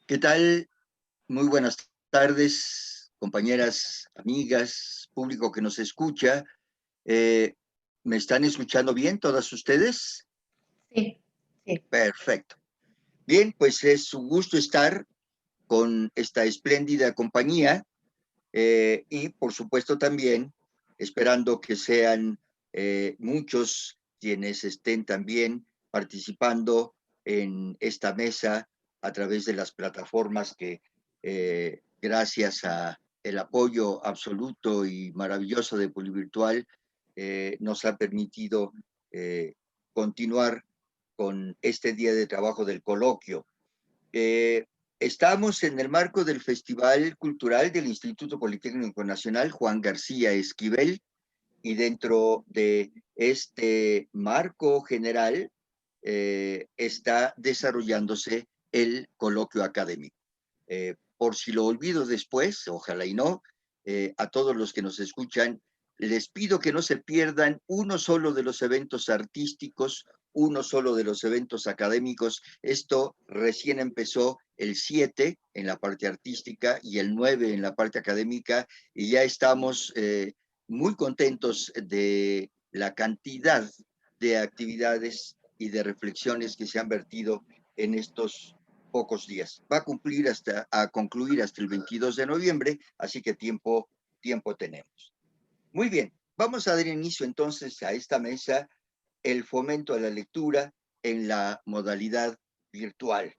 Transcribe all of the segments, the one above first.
¿Qué tal? Muy buenas tardes, compañeras, amigas, público que nos escucha. Eh, ¿Me están escuchando bien todas ustedes? Sí, sí. Perfecto. Bien, pues es un gusto estar con esta espléndida compañía y por supuesto también esperando que sean muchos quienes estén también participando en esta mesa a través de las plataformas que gracias a el apoyo absoluto y maravilloso de Polivirtual nos ha permitido eh, continuar con este día de trabajo del coloquio. Eh, Estamos en el marco del Festival Cultural del Instituto Politécnico Nacional Juan García Esquivel y dentro de este marco general está desarrollándose el coloquio académico. Por si lo olvido después, ojalá y no, a todos los que nos escuchan, les pido que no se pierdan uno solo de los eventos artísticos, uno solo de los eventos académicos. Esto recién empezó el 7 en la parte artística y el 9 en la parte académica, y ya estamos muy contentos de la cantidad de actividades y de reflexiones que se han vertido en estos pocos días. Va a concluir hasta el 22 de noviembre, así que tiempo tenemos. Muy bien, vamos a dar inicio entonces a esta mesa, el fomento a la lectura en la modalidad virtual.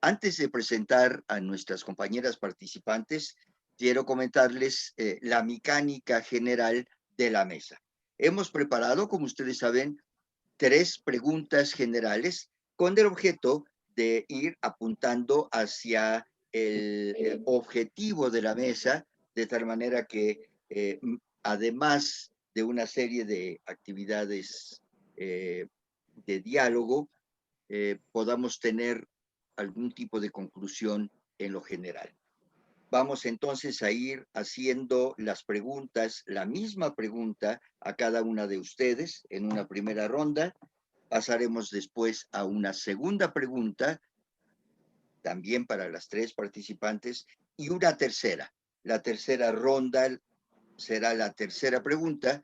Antes de presentar a nuestras compañeras participantes, quiero comentarles la mecánica general de la mesa. Hemos preparado, como ustedes saben, 3 preguntas generales con el objeto de ir apuntando hacia el objetivo de la mesa, de tal manera que además de una serie de actividades de diálogo, podamos tener algún tipo de conclusión en lo general. Vamos entonces a ir haciendo las preguntas, la misma pregunta a cada una de ustedes en una primera ronda. Pasaremos después a una segunda pregunta, también para las 3 participantes, y una tercera. La tercera ronda será la tercera pregunta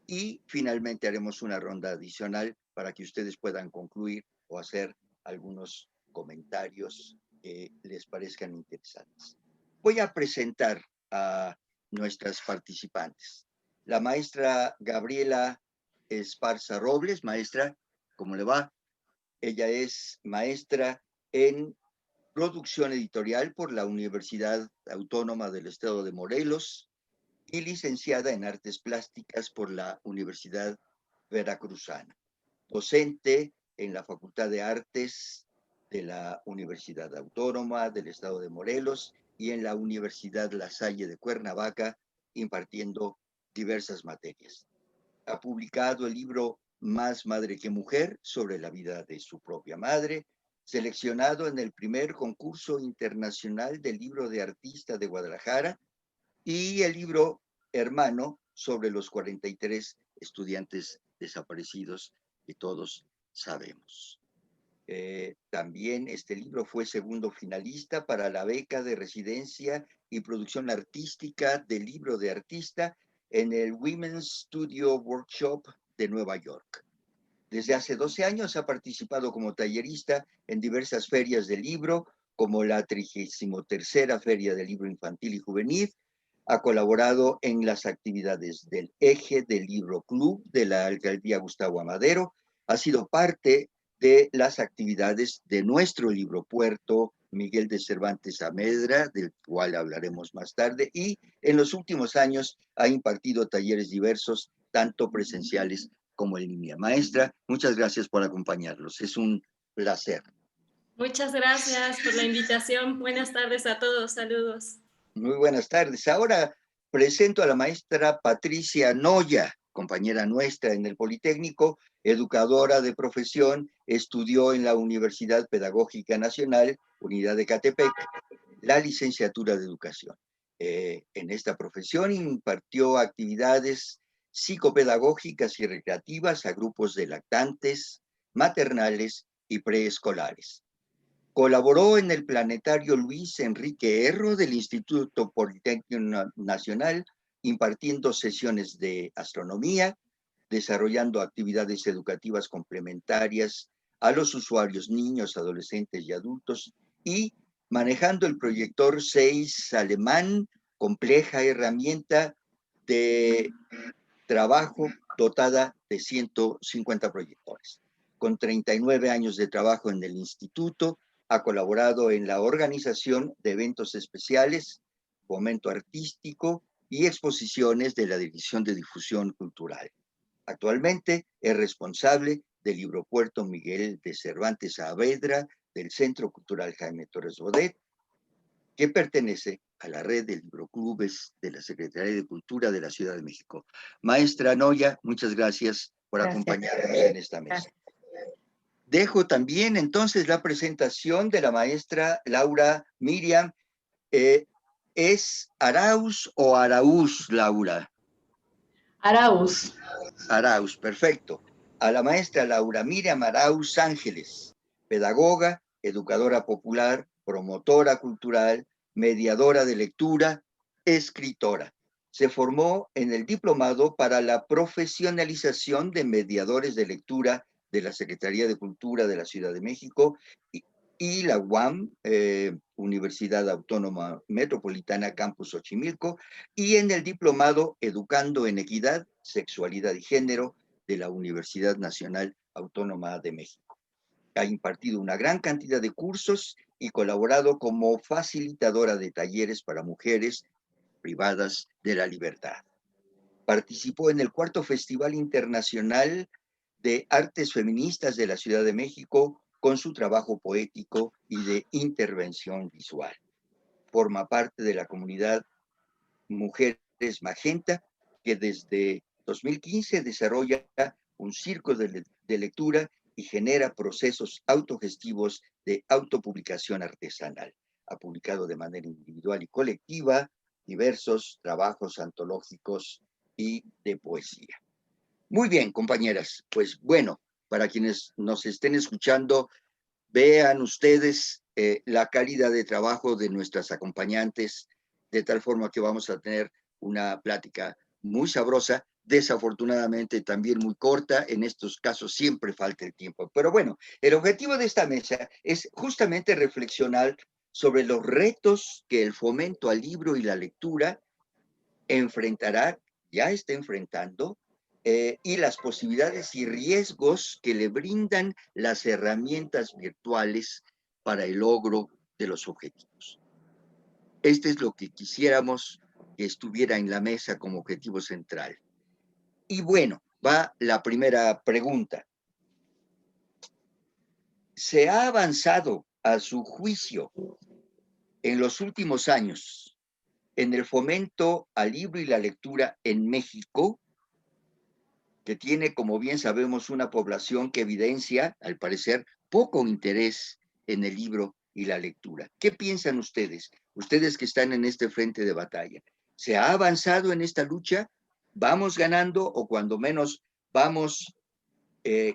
y finalmente haremos una ronda adicional para que ustedes puedan concluir o hacer algunos comentarios que les parezcan interesantes. Voy a presentar a nuestras participantes. La maestra Gabriela Esparza Robles. Maestra, ¿cómo le va? Ella es maestra en producción editorial por la Universidad Autónoma del Estado de Morelos y licenciada en artes plásticas por la Universidad Veracruzana. Docente en la Facultad de Artes de la Universidad Autónoma del Estado de Morelos y en la Universidad La Salle de Cuernavaca, impartiendo diversas materias. Ha publicado el libro Más madre que mujer, sobre la vida de su propia madre, seleccionado en el primer concurso internacional del libro de artista de Guadalajara, y el libro Hermano, sobre los 43 estudiantes desaparecidos que todos sabemos. También este libro fue segundo finalista para la beca de residencia y producción artística del libro de artista en el Women's Studio Workshop de Nueva York. Desde hace 12 años ha participado como tallerista en diversas ferias de libro, como la 33ª Feria del Libro Infantil y Juvenil. Ha colaborado en las actividades del Eje del Libro Club de la Alcaldía Gustavo Amadero. Ha sido parte de las actividades de nuestro libro puerto Miguel de Cervantes Saavedra, del cual hablaremos más tarde, y en los últimos años ha impartido talleres diversos, tanto presenciales como en línea. Maestra, muchas gracias por acompañarnos. Es un placer. Muchas gracias por la invitación. Buenas tardes a todos. Saludos. Muy buenas tardes. Ahora presento a la maestra Patricia Noya, compañera nuestra en el Politécnico, educadora de profesión, estudió en la Universidad Pedagógica Nacional, Unidad de Catepec, la licenciatura de Educación. En esta profesión impartió actividades psicopedagógicas y recreativas a grupos de lactantes, maternales y preescolares. Colaboró en el Planetario Luis Enrique Erro del Instituto Politécnico Nacional, impartiendo sesiones de astronomía, desarrollando actividades educativas complementarias a los usuarios, niños, adolescentes y adultos, y manejando el proyector 6 alemán, compleja herramienta de trabajo dotada de 150 proyectores. Con 39 años de trabajo en el instituto, ha colaborado en la organización de eventos especiales, fomento artístico y exposiciones de la División de Difusión Cultural. Actualmente es responsable del Libropuerto Miguel de Cervantes Saavedra, del Centro Cultural Jaime Torres Bodet, que pertenece a la red de libroclubes de la Secretaría de Cultura de la Ciudad de México. Maestra Noya, muchas gracias por acompañarnos en esta mesa. Dejo también entonces la presentación de la maestra Laura Miriam. ¿Es Arauz o Araúz, Laura? Arauz. Arauz, perfecto. A la maestra Laura Miriam Arauz Ángeles, pedagoga, educadora popular, promotora cultural, mediadora de lectura, escritora. Se formó en el Diplomado para la Profesionalización de Mediadores de Lectura de la Secretaría de Cultura de la Ciudad de México y la UAM, Universidad Autónoma Metropolitana Campus Xochimilco, y en el Diplomado Educando en Equidad, Sexualidad y Género de la Universidad Nacional Autónoma de México. Ha impartido una gran cantidad de cursos y colaborado como facilitadora de talleres para mujeres privadas de la libertad. Participó en el 4º Festival Internacional de Artes Feministas de la Ciudad de México con su trabajo poético y de intervención visual. Forma parte de la comunidad Mujeres Magenta, que desde 2015 desarrolla un círculo de lectura y genera procesos autogestivos de autopublicación artesanal. Ha publicado de manera individual y colectiva diversos trabajos antológicos y de poesía. Muy bien, compañeras. Pues bueno, para quienes nos estén escuchando, vean ustedes la calidad de trabajo de nuestras acompañantes, de tal forma que vamos a tener una plática muy sabrosa, desafortunadamente también muy corta. En estos casos siempre falta el tiempo. Pero bueno, el objetivo de esta mesa es justamente reflexionar sobre los retos que el fomento al libro y la lectura enfrentará, ya está enfrentando, y las posibilidades y riesgos que le brindan las herramientas virtuales para el logro de los objetivos. Este es lo que quisiéramos que estuviera en la mesa como objetivo central. Y bueno, va la primera pregunta. ¿Se ha avanzado a su juicio en los últimos años en el fomento al libro y la lectura en México, que tiene, como bien sabemos, una población que evidencia, al parecer, poco interés en el libro y la lectura? ¿Qué piensan ustedes? Ustedes que están en este frente de batalla. ¿Se ha avanzado en esta lucha? ¿Vamos ganando o cuando menos vamos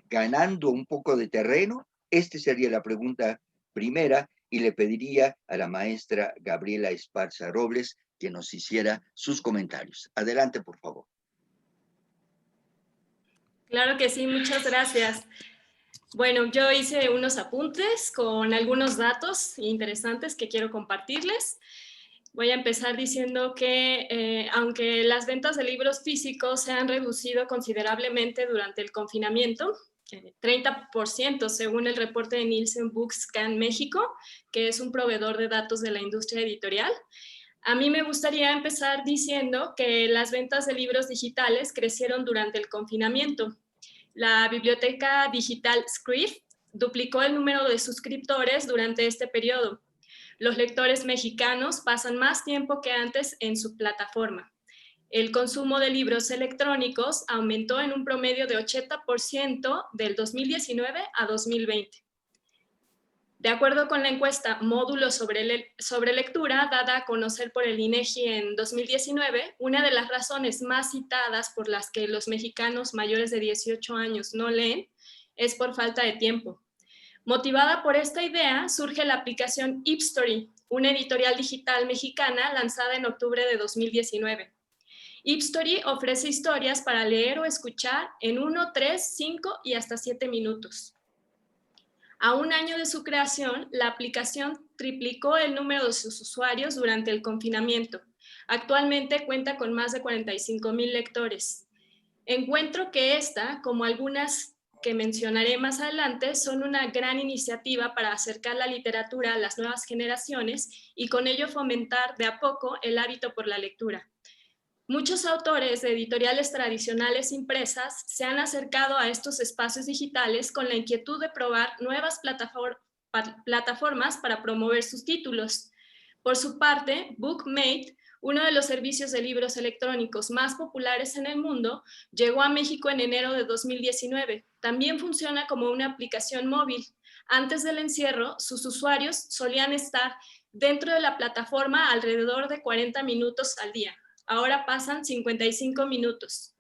ganando un poco de terreno? Esta sería la pregunta primera y le pediría a la maestra Gabriela Esparza Robles que nos hiciera sus comentarios. Adelante, por favor. Claro que sí, muchas gracias. Bueno, yo hice unos apuntes con algunos datos interesantes que quiero compartirles. Voy a empezar diciendo que aunque las ventas de libros físicos se han reducido considerablemente durante el confinamiento, 30% según el reporte de Nielsen Bookscan México, que es un proveedor de datos de la industria editorial, a mí me gustaría empezar diciendo que las ventas de libros digitales crecieron durante el confinamiento. La biblioteca digital Scribd duplicó el número de suscriptores durante este periodo. Los lectores mexicanos pasan más tiempo que antes en su plataforma. El consumo de libros electrónicos aumentó en un promedio de 80% del 2019 a 2020. De acuerdo con la encuesta Módulos sobre lectura, dada a conocer por el INEGI en 2019, una de las razones más citadas por las que los mexicanos mayores de 18 años no leen es por falta de tiempo. Motivada por esta idea, surge la aplicación Ipstory, una editorial digital mexicana lanzada en octubre de 2019. Ipstory ofrece historias para leer o escuchar en 1, 3, 5 y hasta 7 minutos. A un año de su creación, la aplicación triplicó el número de sus usuarios durante el confinamiento. Actualmente cuenta con más de 45,000 lectores. Encuentro que esta, como algunas que mencionaré más adelante, son una gran iniciativa para acercar la literatura a las nuevas generaciones y con ello fomentar de a poco el hábito por la lectura. Muchos autores de editoriales tradicionales impresas se han acercado a estos espacios digitales con la inquietud de probar nuevas plataformas para promover sus títulos. Por su parte, Bookmate, uno de los servicios de libros electrónicos más populares en el mundo, llegó a México en enero de 2019. También funciona como una aplicación móvil. Antes del encierro, sus usuarios solían estar dentro de la plataforma alrededor de 40 minutos al día. Ahora pasan 55 minutos.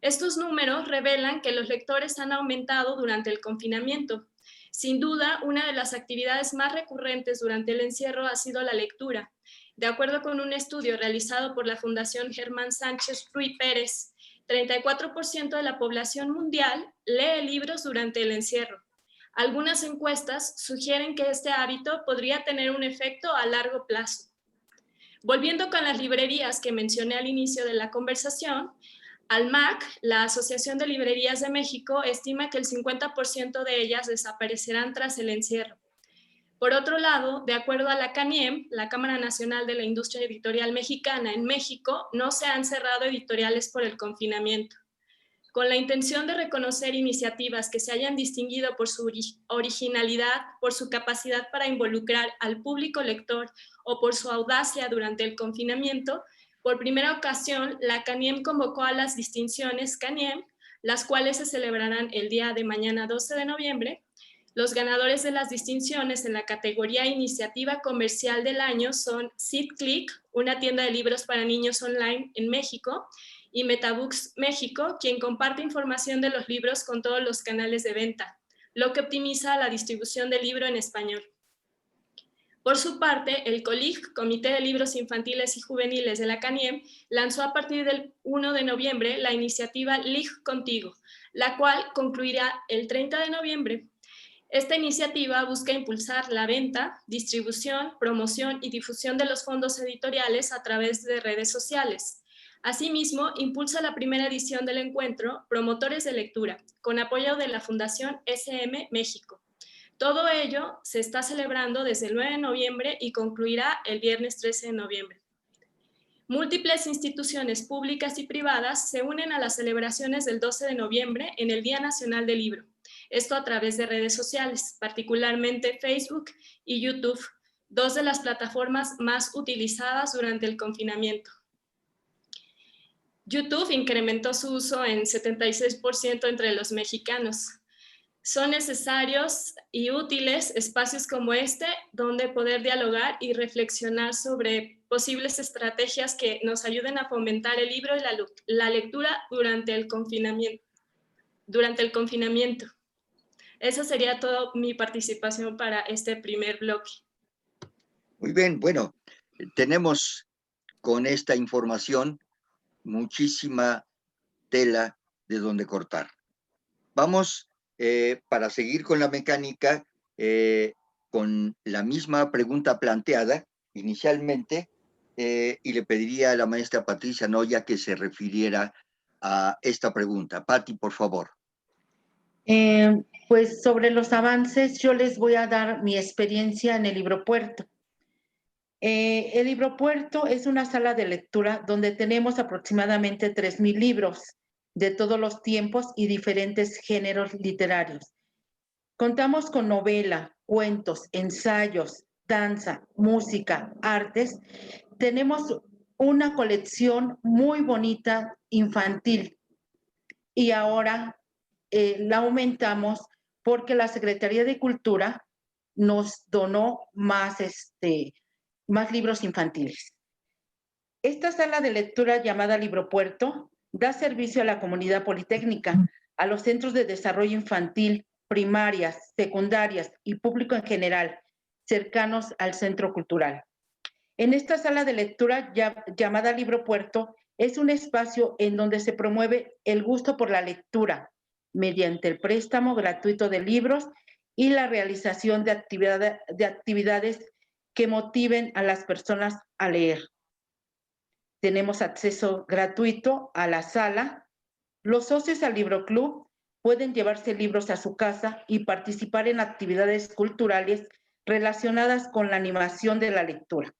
Estos números revelan que los lectores han aumentado durante el confinamiento. Sin duda, una de las actividades más recurrentes durante el encierro ha sido la lectura. De acuerdo con un estudio realizado por la Fundación Germán Sánchez Ruy Pérez, 34% de la población mundial lee libros durante el encierro. Algunas encuestas sugieren que este hábito podría tener un efecto a largo plazo. Volviendo con las librerías que mencioné al inicio de la conversación, ALMAC, la Asociación de Librerías de México, estima que el 50% de ellas desaparecerán tras el encierro. Por otro lado, de acuerdo a la CANIEM, la Cámara Nacional de la Industria Editorial Mexicana, en México no se han cerrado editoriales por el confinamiento. Con la intención de reconocer iniciativas que se hayan distinguido por su originalidad, por su capacidad para involucrar al público lector o por su audacia durante el confinamiento, por primera ocasión, la CANIEM convocó a las distinciones CANIEM, las cuales se celebrarán el día de mañana 12 de noviembre. Los ganadores de las distinciones en la categoría Iniciativa Comercial del Año son SeedClick, una tienda de libros para niños online en México, y Metabooks México, quien comparte información de los libros con todos los canales de venta, lo que optimiza la distribución del libro en español. Por su parte, el COLIG, Comité de Libros Infantiles y Juveniles de la CANIEM, lanzó a partir del 1 de noviembre la iniciativa LIG Contigo, la cual concluirá el 30 de noviembre. Esta iniciativa busca impulsar la venta, distribución, promoción y difusión de los fondos editoriales a través de redes sociales. Asimismo, impulsa la primera edición del encuentro Promotores de Lectura, con apoyo de la Fundación SM México. Todo ello se está celebrando desde el 9 de noviembre y concluirá el viernes 13 de noviembre. Múltiples instituciones públicas y privadas se unen a las celebraciones del 12 de noviembre en el Día Nacional del Libro. Esto a través de redes sociales, particularmente Facebook y YouTube, dos de las plataformas más utilizadas durante el confinamiento. YouTube incrementó su uso en 76% entre los mexicanos. Son necesarios y útiles espacios como este donde poder dialogar y reflexionar sobre posibles estrategias que nos ayuden a fomentar el libro y la lectura durante el confinamiento. Esa sería toda mi participación para este primer bloque. Muy bien, bueno, tenemos con esta información muchísima tela de donde cortar. Vamos, para seguir con la mecánica, con la misma pregunta planteada inicialmente, y le pediría a la maestra Patricia Noya que se refiriera a esta pregunta. Pati, por favor. Pues sobre los avances, yo les voy a dar mi experiencia en el Libropuerto. El Libropuerto es una sala de lectura donde tenemos aproximadamente 3,000 libros de todos los tiempos y diferentes géneros literarios. Contamos con novela, cuentos, ensayos, danza, música, artes. Tenemos una colección muy bonita infantil y ahora la aumentamos porque la Secretaría de Cultura nos donó más libros infantiles. Esta sala de lectura llamada Libropuerto da servicio a la comunidad politécnica, a los centros de desarrollo infantil, primarias, secundarias y público en general, cercanos al centro cultural. En esta sala de lectura llamada Libro Puerto, es un espacio en donde se promueve el gusto por la lectura mediante el préstamo gratuito de libros y la realización de actividades que motiven a las personas a leer. Tenemos acceso gratuito a la sala. Los socios al Libro Club pueden llevarse libros a su casa y participar en actividades culturales relacionadas con la animación de la lectura.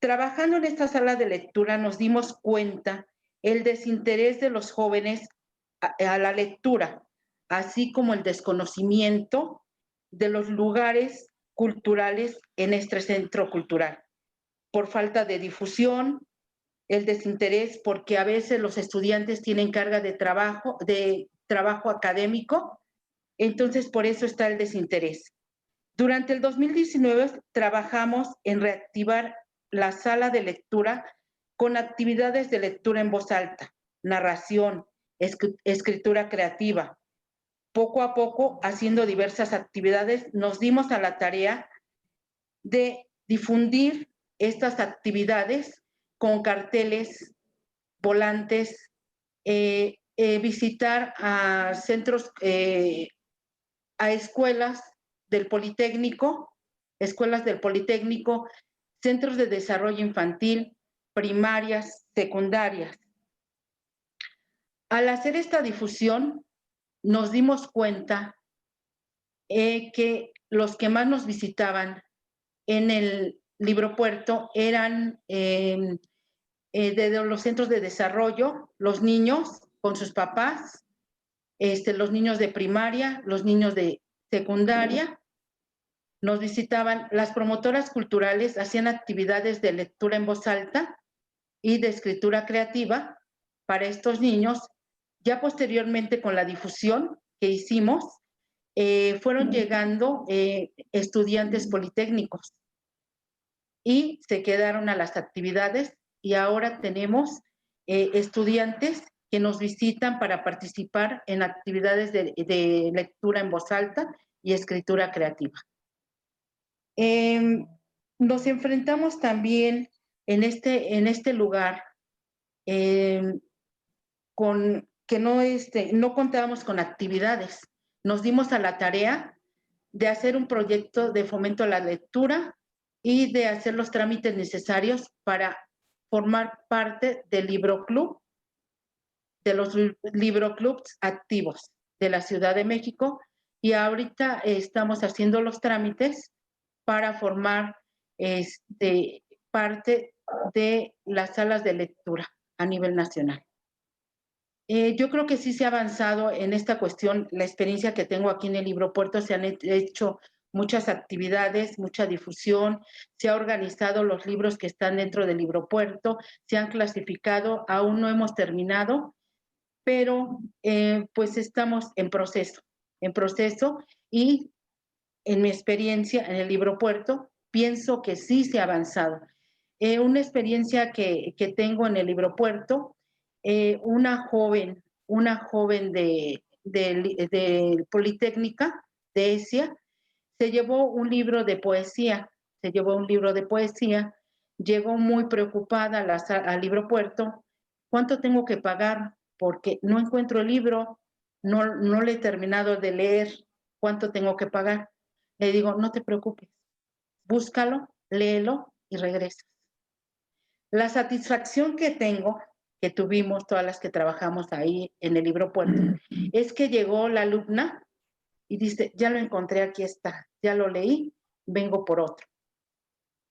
Trabajando en esta sala de lectura nos dimos cuenta el desinterés de los jóvenes a la lectura, así como el desconocimiento de los lugares culturales en este centro cultural, por falta de difusión, el desinterés porque a veces los estudiantes tienen carga de trabajo académico, entonces por eso está el desinterés. Durante el 2019 trabajamos en reactivar la sala de lectura con actividades de lectura en voz alta, narración, escritura creativa. Poco a poco, haciendo diversas actividades, nos dimos a la tarea de difundir estas actividades con carteles, volantes, visitar a centros, a escuelas del Politécnico, centros de desarrollo infantil, primarias, secundarias. Al hacer esta difusión, nos dimos cuenta que los que más nos visitaban en el Libro Puerto eran de los centros de desarrollo, los niños con sus papás, los niños de primaria, los niños de secundaria. Nos visitaban las promotoras culturales, hacían actividades de lectura en voz alta y de escritura creativa para estos niños. Ya posteriormente, con la difusión que hicimos, fueron llegando estudiantes politécnicos y se quedaron a las actividades, y ahora tenemos estudiantes que nos visitan para participar en actividades de lectura en voz alta y escritura creativa. Nos enfrentamos también en este lugar con que no contábamos con actividades. Nos dimos a la tarea de hacer un proyecto de fomento a la lectura y de hacer los trámites necesarios para formar parte del Libro Club, de los Libro Clubs activos de la Ciudad de México, y ahorita estamos haciendo los trámites para formar parte de las salas de lectura a nivel nacional. Yo creo que sí se ha avanzado en esta cuestión. La experiencia que tengo aquí en el Libro Puerto, se han hecho muchas actividades, mucha difusión, se ha organizado los libros que están dentro del Libro Puerto, se han clasificado, aún no hemos terminado, pero pues estamos en proceso, y en mi experiencia en el Libro Puerto, pienso que sí se ha avanzado. Una experiencia que tengo en el Libro Puerto, una joven de Politécnica, de ESIA, se llevó un libro de poesía, llegó muy preocupada al Libro Puerto. ¿Cuánto tengo que pagar? Porque no encuentro el libro, no le he terminado de leer, ¿cuánto tengo que pagar? Le digo, no te preocupes, búscalo, léelo y regresas. La satisfacción que tuvimos todas las que trabajamos ahí en el Libro Puerto, es que llegó la alumna y dice, ya lo encontré, aquí está, ya lo leí, vengo por otro.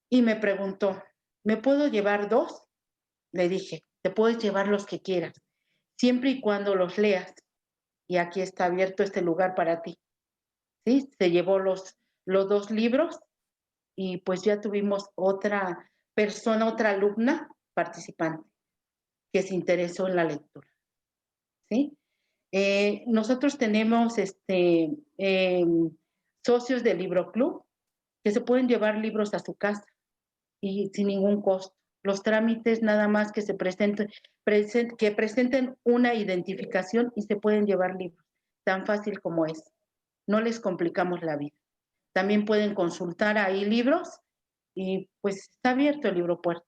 Y me preguntó, ¿me puedo llevar 2? Le dije, te puedes llevar los que quieras, siempre y cuando los leas. Y aquí está abierto este lugar para ti. ¿Sí? Se llevó los 2 libros, y pues ya tuvimos otra persona, otra alumna participante que se interesó en la lectura. ¿Sí? Nosotros tenemos socios del Libro Club que se pueden llevar libros a su casa y sin ningún costo. Los trámites nada más que que presenten una identificación y se pueden llevar libros, tan fácil como es. no les complicamos la vida. También pueden consultar ahí libros y pues está abierto el Libro Puerto,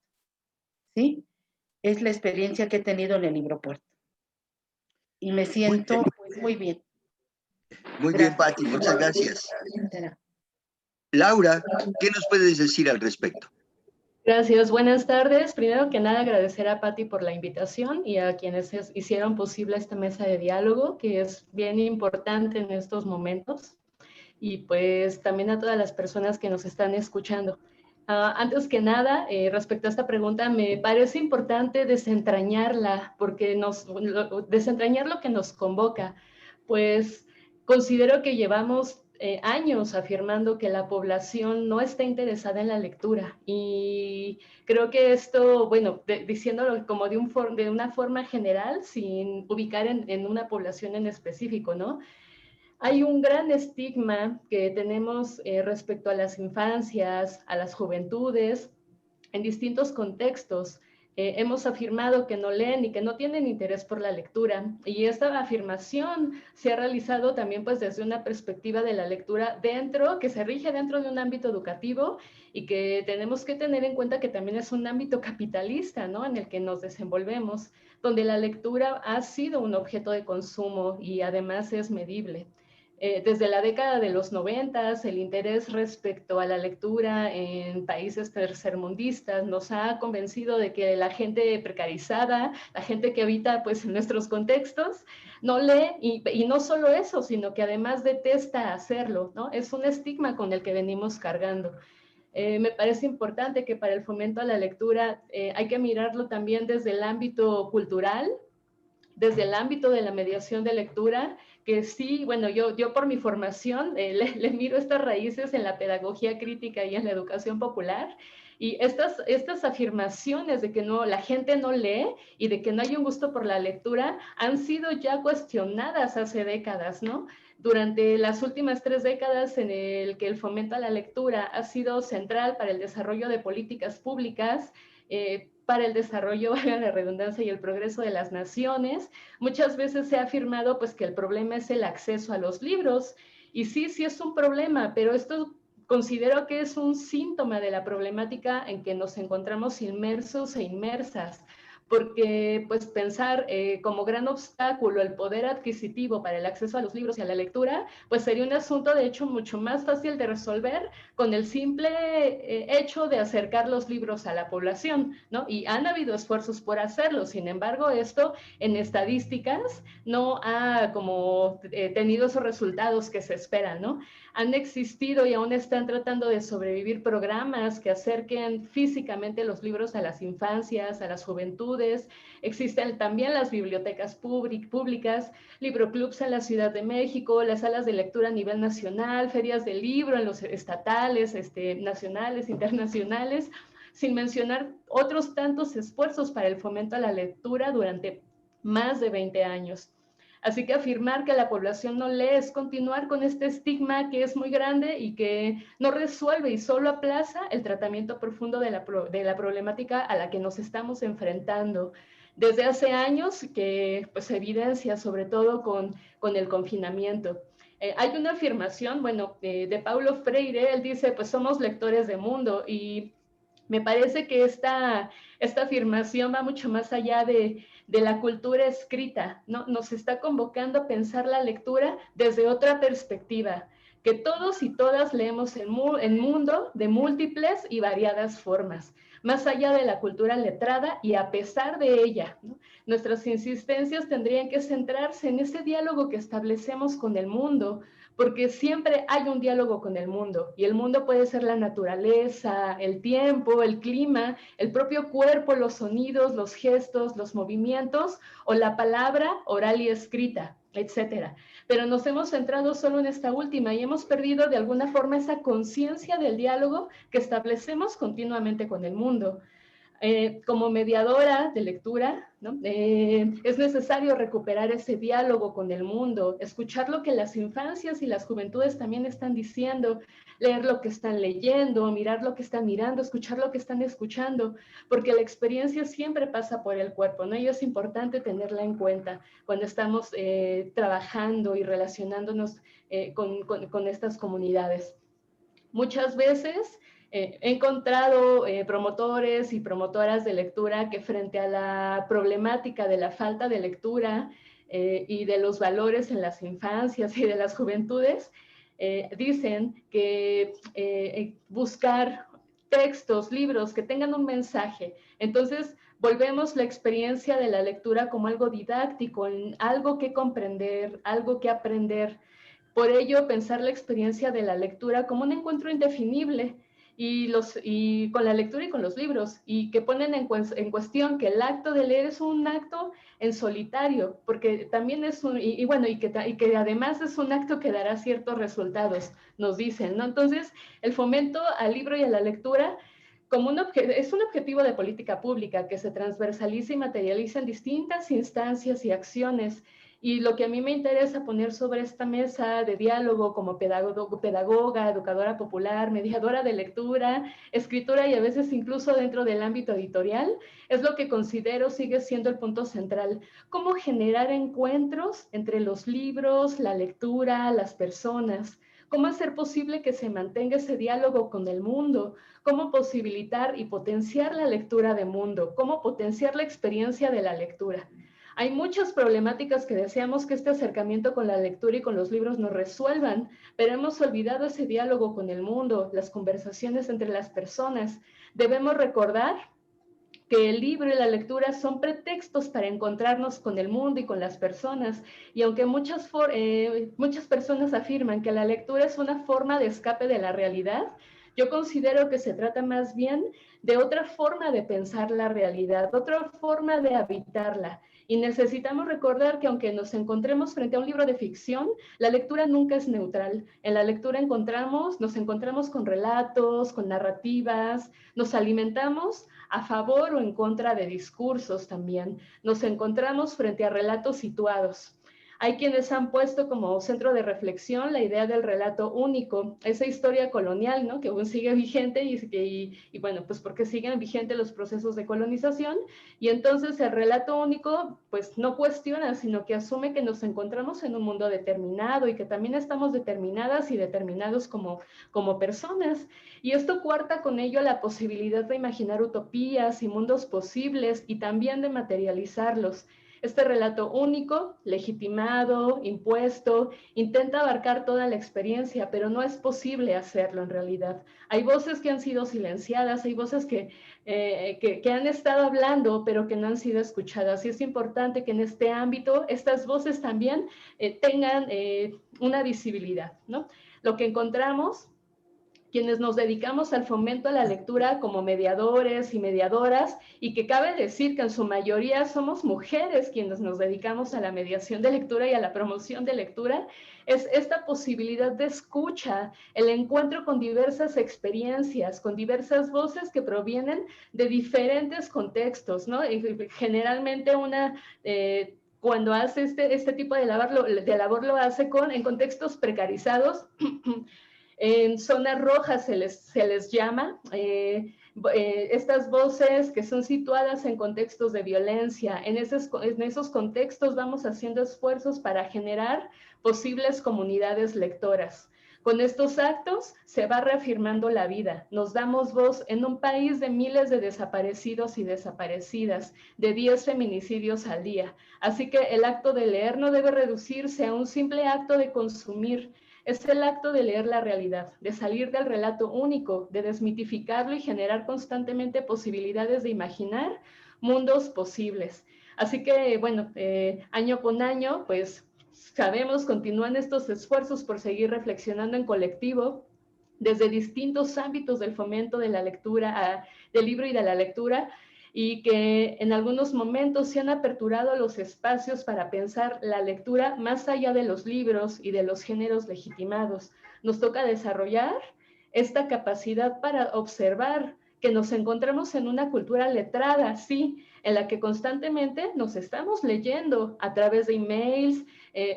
¿sí? Es la experiencia que he tenido en el Libro Puerto. Y me siento pues muy bien. Muy bien, Pati, muchas gracias. Gracias. Laura, ¿qué nos puedes decir al respecto? Gracias, buenas tardes. Primero que nada, agradecer a Pati por la invitación y a quienes hicieron posible esta mesa de diálogo, que es bien importante en estos momentos. Y pues también a todas las personas que nos están escuchando. Antes que nada, respecto a esta pregunta, me parece importante desentrañarla, porque desentrañar lo que nos convoca, pues considero que llevamos años afirmando que la población no está interesada en la lectura, y creo que esto, bueno, diciéndolo como de una forma general, sin ubicar en una población en específico, ¿no? Hay un gran estigma que tenemos respecto a las infancias, a las juventudes, en distintos contextos. Hemos afirmado que no leen y que no tienen interés por la lectura, y esta afirmación se ha realizado también pues desde una perspectiva de la lectura que se rige dentro de un ámbito educativo, y que tenemos que tener en cuenta que también es un ámbito capitalista, ¿no?, en el que nos desenvolvemos, donde la lectura ha sido un objeto de consumo y además es medible. Desde la década de los 90, el interés respecto a la lectura en países tercermundistas nos ha convencido de que la gente precarizada, la gente que habita pues, en nuestros contextos, no lee, y no solo eso, sino que además detesta hacerlo, ¿no? Es un estigma con el que venimos cargando. Me parece importante que para el fomento a la lectura hay que mirarlo también desde el ámbito cultural, desde el ámbito de la mediación de lectura, que sí, bueno, yo por mi formación le miro estas raíces en la pedagogía crítica y en la educación popular, y estas afirmaciones de que la gente no lee y de que no hay un gusto por la lectura han sido ya cuestionadas hace décadas, ¿no? Durante las últimas 3 décadas en el que el fomento a la lectura ha sido central para el desarrollo de políticas públicas, para el desarrollo, valga la redundancia, y el progreso de las naciones, muchas veces se ha afirmado pues, que el problema es el acceso a los libros. Y sí es un problema, pero esto considero que es un síntoma de la problemática en que nos encontramos inmersos e inmersas, porque pues pensar como gran obstáculo el poder adquisitivo para el acceso a los libros y a la lectura, pues sería un asunto de hecho mucho más fácil de resolver con el simple hecho de acercar los libros a la población, ¿no? Y han habido esfuerzos por hacerlo, sin embargo, esto en estadísticas no ha como tenido esos resultados que se esperan, ¿no? Han existido y aún están tratando de sobrevivir programas que acerquen físicamente los libros a las infancias, a las juventudes. Existen también las bibliotecas públicas, libroclubs en la Ciudad de México, las salas de lectura a nivel nacional, ferias de libro en los estatales, nacionales, internacionales, sin mencionar otros tantos esfuerzos para el fomento a la lectura durante más de 20 años. Así que afirmar que la población no lee es continuar con este estigma que es muy grande y que no resuelve y solo aplaza el tratamiento profundo de la problemática a la que nos estamos enfrentando desde hace años, que pues se evidencia sobre todo con el confinamiento. Hay una afirmación, bueno, de Paulo Freire. Él dice, pues somos lectores de mundo, y me parece que esta afirmación va mucho más allá de la cultura escrita, ¿no? Nos está convocando a pensar la lectura desde otra perspectiva, que todos y todas leemos el mundo de múltiples y variadas formas, más allá de la cultura letrada y a pesar de ella, ¿no? Nuestras insistencias tendrían que centrarse en ese diálogo que establecemos con el mundo, porque siempre hay un diálogo con el mundo, y el mundo puede ser la naturaleza, el tiempo, el clima, el propio cuerpo, los sonidos, los gestos, los movimientos, o la palabra oral y escrita, etcétera. Pero nos hemos centrado solo en esta última y hemos perdido de alguna forma esa conciencia del diálogo que establecemos continuamente con el mundo. Como mediadora de lectura, ¿no? Es necesario recuperar ese diálogo con el mundo, escuchar lo que las infancias y las juventudes también están diciendo, leer lo que están leyendo, mirar lo que están mirando, escuchar lo que están escuchando, porque la experiencia siempre pasa por el cuerpo, ¿no? Y es importante tenerla en cuenta cuando estamos trabajando y relacionándonos con estas comunidades. Muchas veces he encontrado promotores y promotoras de lectura que frente a la problemática de la falta de lectura y de los valores en las infancias y de las juventudes, dicen que buscar textos, libros que tengan un mensaje. Entonces, volvemos la experiencia de la lectura como algo didáctico, en algo que comprender, algo que aprender. Por ello, pensar la experiencia de la lectura como un encuentro indefinible y con la lectura y con los libros, y que ponen en cuestión que el acto de leer es un acto en solitario, porque también es y que además es un acto que dará ciertos resultados, nos dicen, ¿no? Entonces, el fomento al libro y a la lectura como es un objetivo de política pública que se transversaliza y materializa en distintas instancias y acciones. Y lo que a mí me interesa poner sobre esta mesa de diálogo como pedagoga, educadora popular, mediadora de lectura, escritora y a veces incluso dentro del ámbito editorial, es lo que considero sigue siendo el punto central. Cómo generar encuentros entre los libros, la lectura, las personas. Cómo hacer posible que se mantenga ese diálogo con el mundo. Cómo posibilitar y potenciar la lectura de mundo. Cómo potenciar la experiencia de la lectura. Hay muchas problemáticas que deseamos que este acercamiento con la lectura y con los libros nos resuelvan, pero hemos olvidado ese diálogo con el mundo, las conversaciones entre las personas. Debemos recordar que el libro y la lectura son pretextos para encontrarnos con el mundo y con las personas. Y aunque muchas personas afirman que la lectura es una forma de escape de la realidad, yo considero que se trata más bien de otra forma de pensar la realidad, otra forma de habitarla. Y necesitamos recordar que aunque nos encontremos frente a un libro de ficción, la lectura nunca es neutral. En la lectura nos encontramos con relatos, con narrativas, nos alimentamos a favor o en contra de discursos también. Nos encontramos frente a relatos situados. Hay quienes han puesto como centro de reflexión la idea del relato único, esa historia colonial, ¿no? Que aún sigue vigente y bueno, pues porque siguen vigentes los procesos de colonización, y entonces el relato único pues no cuestiona, sino que asume que nos encontramos en un mundo determinado y que también estamos determinadas y determinados como personas. Y esto coarta con ello la posibilidad de imaginar utopías y mundos posibles y también de materializarlos. Este relato único, legitimado, impuesto, intenta abarcar toda la experiencia, pero no es posible hacerlo en realidad. Hay voces que han sido silenciadas, hay voces que han estado hablando, pero que no han sido escuchadas. Y es importante que en este ámbito estas voces también tengan una visibilidad, ¿no? Lo que encontramos, quienes nos dedicamos al fomento a la lectura como mediadores y mediadoras, y que cabe decir que en su mayoría somos mujeres quienes nos dedicamos a la mediación de lectura y a la promoción de lectura, es esta posibilidad de escucha, el encuentro con diversas experiencias, con diversas voces que provienen de diferentes contextos, ¿no? Y generalmente cuando hace este tipo de labor lo hace en contextos precarizados. En zonas rojas se les llama, estas voces que son situadas en contextos de violencia. En esos contextos vamos haciendo esfuerzos para generar posibles comunidades lectoras. Con estos actos se va reafirmando la vida. Nos damos voz en un país de miles de desaparecidos y desaparecidas, de 10 feminicidios al día. Así que el acto de leer no debe reducirse a un simple acto de consumir. Es el acto de leer la realidad, de salir del relato único, de desmitificarlo y generar constantemente posibilidades de imaginar mundos posibles. Así que, bueno, año con año, pues sabemos, continúan estos esfuerzos por seguir reflexionando en colectivo desde distintos ámbitos del fomento de la lectura, del libro y de la lectura, y que en algunos momentos se han aperturado los espacios para pensar la lectura más allá de los libros y de los géneros legitimados. Nos toca desarrollar esta capacidad para observar que nos encontramos en una cultura letrada, sí, en la que constantemente nos estamos leyendo a través de emails,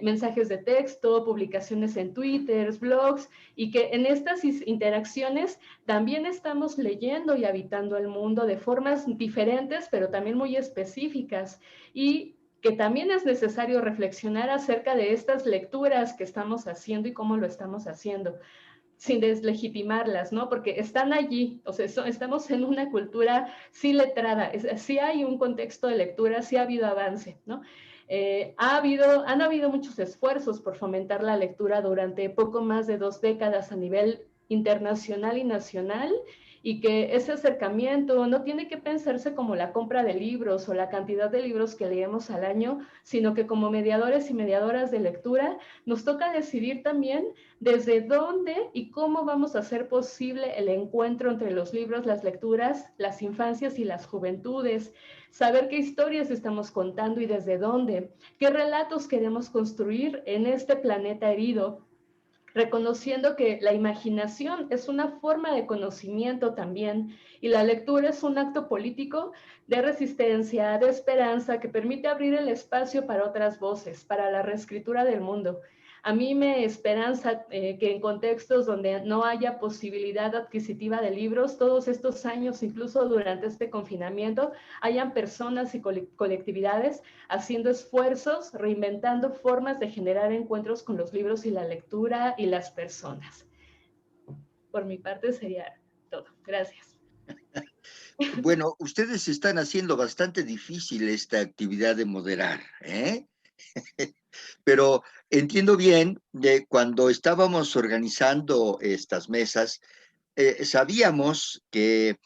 mensajes de texto, publicaciones en Twitter, blogs, y que en estas interacciones también estamos leyendo y habitando el mundo de formas diferentes, pero también muy específicas, y que también es necesario reflexionar acerca de estas lecturas que estamos haciendo y cómo lo estamos haciendo, sin deslegitimarlas, ¿no? Porque están allí, o sea, estamos en una cultura sí letrada, sí hay un contexto de lectura, sí ha habido avance, ¿no? Han habido muchos esfuerzos por fomentar la lectura durante poco más de 2 décadas a nivel internacional y nacional, y que ese acercamiento no tiene que pensarse como la compra de libros o la cantidad de libros que leemos al año, sino que como mediadores y mediadoras de lectura nos toca decidir también desde dónde y cómo vamos a hacer posible el encuentro entre los libros, las lecturas, las infancias y las juventudes, saber qué historias estamos contando y desde dónde, qué relatos queremos construir en este planeta herido, reconociendo que la imaginación es una forma de conocimiento también, y la lectura es un acto político de resistencia, de esperanza, que permite abrir el espacio para otras voces, para la reescritura del mundo. A mí me esperanza que en contextos donde no haya posibilidad adquisitiva de libros, todos estos años, incluso durante este confinamiento, hayan personas y colectividades haciendo esfuerzos, reinventando formas de generar encuentros con los libros y la lectura y las personas. Por mi parte sería todo. Gracias. Bueno, ustedes están haciendo bastante difícil esta actividad de moderar, ¿eh? Pero entiendo bien, de cuando estábamos organizando estas mesas, sabíamos que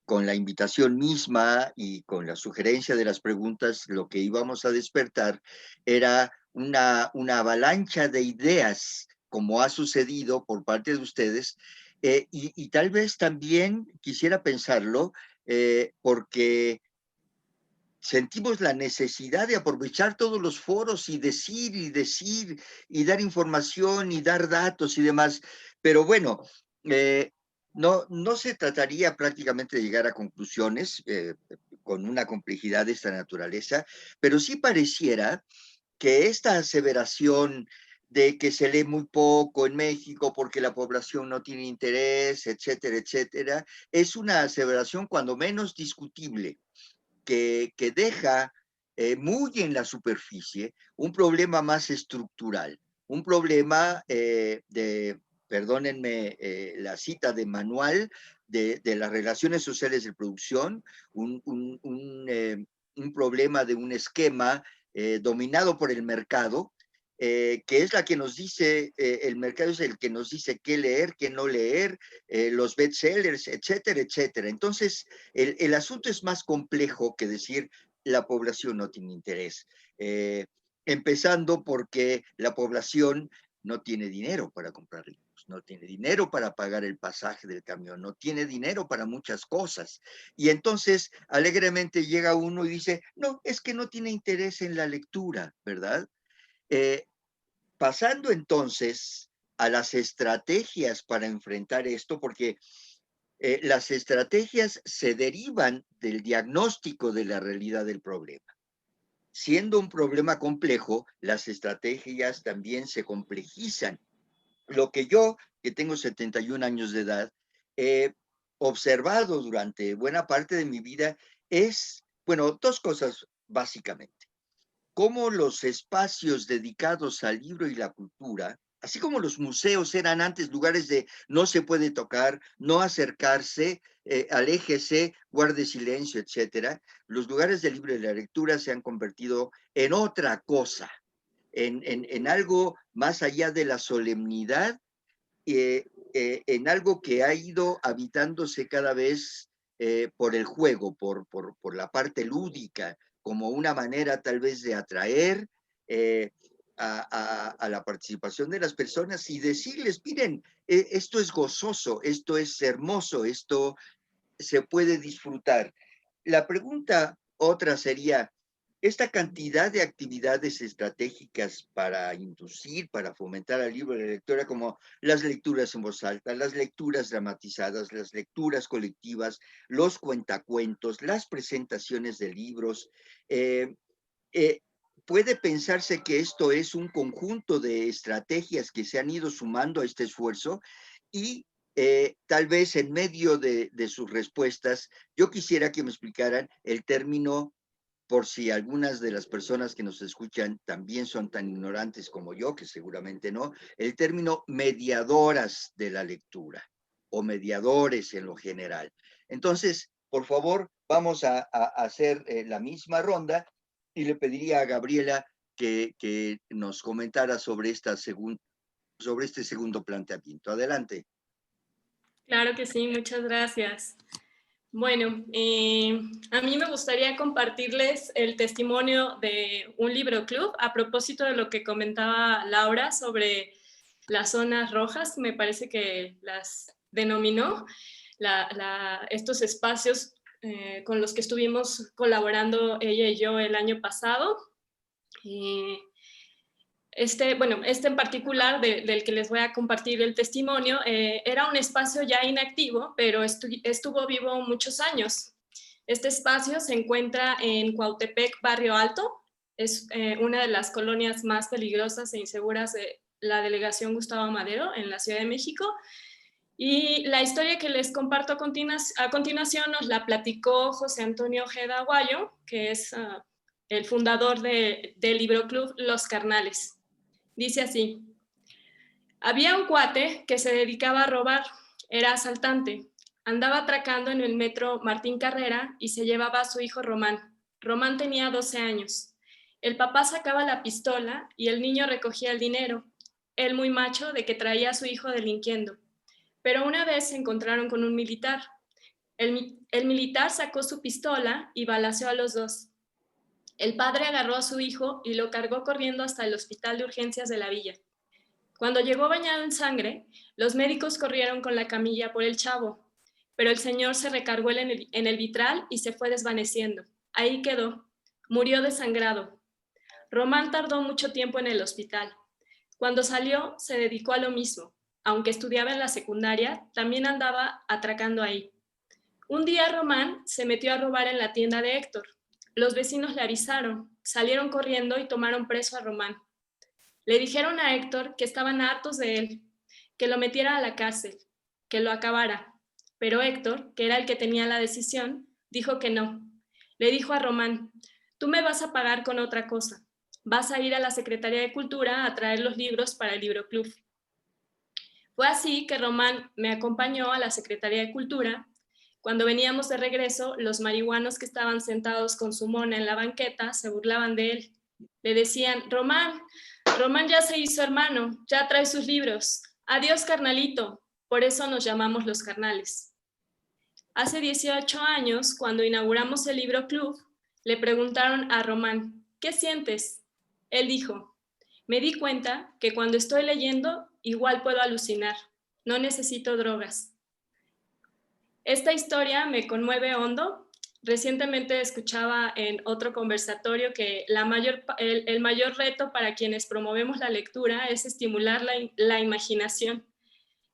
con la invitación misma y con la sugerencia de las preguntas, lo que íbamos a despertar era una avalancha de ideas, como ha sucedido por parte de ustedes, y tal vez también quisiera pensarlo, porque sentimos la necesidad de aprovechar todos los foros y decir y dar información y dar datos y demás. Pero bueno, no se trataría prácticamente de llegar a conclusiones con una complejidad de esta naturaleza, pero sí pareciera que esta aseveración de que se lee muy poco en México porque la población no tiene interés, etcétera, etcétera, es una aseveración cuando menos discutible, que deja muy en la superficie un problema más estructural, un problema perdónenme la cita de manual, de las relaciones sociales de producción, un problema de un esquema dominado por el mercado, que es la que nos dice, el mercado es el que nos dice qué leer, qué no leer, los bestsellers, etcétera, etcétera. Entonces, el asunto es más complejo que decir la población no tiene interés. Empezando porque la población no tiene dinero para comprar libros, no tiene dinero para pagar el pasaje del camión, no tiene dinero para muchas cosas. Y entonces alegremente llega uno y dice, no, es que no tiene interés en la lectura, ¿verdad? Eh, Pasando entonces a las estrategias para enfrentar esto, porque las estrategias se derivan del diagnóstico de la realidad del problema. Siendo un problema complejo, las estrategias también se complejizan. Lo que yo, que tengo 71 años de edad, he observado durante buena parte de mi vida es, bueno, dos cosas básicamente: cómo los espacios dedicados al libro y la cultura, así como los museos eran antes lugares de no se puede tocar, no acercarse, aléjese, guarde silencio, etcétera, los lugares del libro y la lectura se han convertido en otra cosa, en algo más allá de la solemnidad, en algo que ha ido habitándose cada vez por el juego, por la parte lúdica, como una manera tal vez de atraer a la participación de las personas y decirles, miren, esto es gozoso, esto es hermoso, esto se puede disfrutar. La pregunta otra sería, esta cantidad de actividades estratégicas para inducir, para fomentar al libro de la lectura, como las lecturas en voz alta, las lecturas dramatizadas, las lecturas colectivas, los cuentacuentos, las presentaciones de libros, puede pensarse que esto es un conjunto de estrategias que se han ido sumando a este esfuerzo y tal vez en medio de sus respuestas, yo quisiera que me explicaran el término, por si algunas de las personas que nos escuchan también son tan ignorantes como yo, que seguramente no, el término mediadoras de la lectura o mediadores en lo general. Entonces, por favor, vamos a hacer la misma ronda y le pediría a Gabriela que nos comentara sobre este segundo planteamiento. Adelante. Claro que sí, muchas gracias. Bueno, a mí me gustaría compartirles el testimonio de un libro club a propósito de lo que comentaba Laura sobre las zonas rojas, me parece que las denominó, estos espacios con los que estuvimos colaborando ella y yo el año pasado. Este en particular del que les voy a compartir el testimonio, era un espacio ya inactivo, pero estuvo vivo muchos años. Este espacio se encuentra en Cuautepec, Barrio Alto. Es una de las colonias más peligrosas e inseguras de la delegación Gustavo Madero en la Ciudad de México. Y la historia que les comparto a continuación nos la platicó José Antonio Ojeda Aguayo, que es el fundador del Libro Club Los Carnales. Dice así: había un cuate que se dedicaba a robar, era asaltante, andaba atracando en el metro Martín Carrera y se llevaba a su hijo Román. Román tenía 12 años. El papá sacaba la pistola y el niño recogía el dinero, él muy macho de que traía a su hijo delinquiendo. Pero una vez se encontraron con un militar. El militar sacó su pistola y balaceó a los dos. El padre agarró a su hijo y lo cargó corriendo hasta el hospital de urgencias de la villa. Cuando llegó bañado en sangre, los médicos corrieron con la camilla por el chavo, pero el señor se recargó en el vitral y se fue desvaneciendo. Ahí quedó, murió desangrado. Román tardó mucho tiempo en el hospital. Cuando salió, se dedicó a lo mismo. Aunque estudiaba en la secundaria, también andaba atracando ahí. Un día Román se metió a robar en la tienda de Héctor. Los vecinos le avisaron, salieron corriendo y tomaron preso a Román. Le dijeron a Héctor que estaban hartos de él, que lo metiera a la cárcel, que lo acabara. Pero Héctor, que era el que tenía la decisión, dijo que no. Le dijo a Román: tú me vas a pagar con otra cosa. Vas a ir a la Secretaría de Cultura a traer los libros para el Libro Club. Fue así que Román me acompañó a la Secretaría de Cultura. Cuando veníamos de regreso, los marihuanos que estaban sentados con su mona en la banqueta se burlaban de él. Le decían: Román ya se hizo hermano, ya trae sus libros. Adiós, carnalito. Por eso nos llamamos Los Carnales. Hace 18 años, cuando inauguramos el Libro Club, le preguntaron a Román: ¿qué sientes? Él dijo: me di cuenta que cuando estoy leyendo, igual puedo alucinar. No necesito drogas. Esta historia me conmueve hondo. Recientemente escuchaba en otro conversatorio que el mayor reto para quienes promovemos la lectura es estimular la imaginación.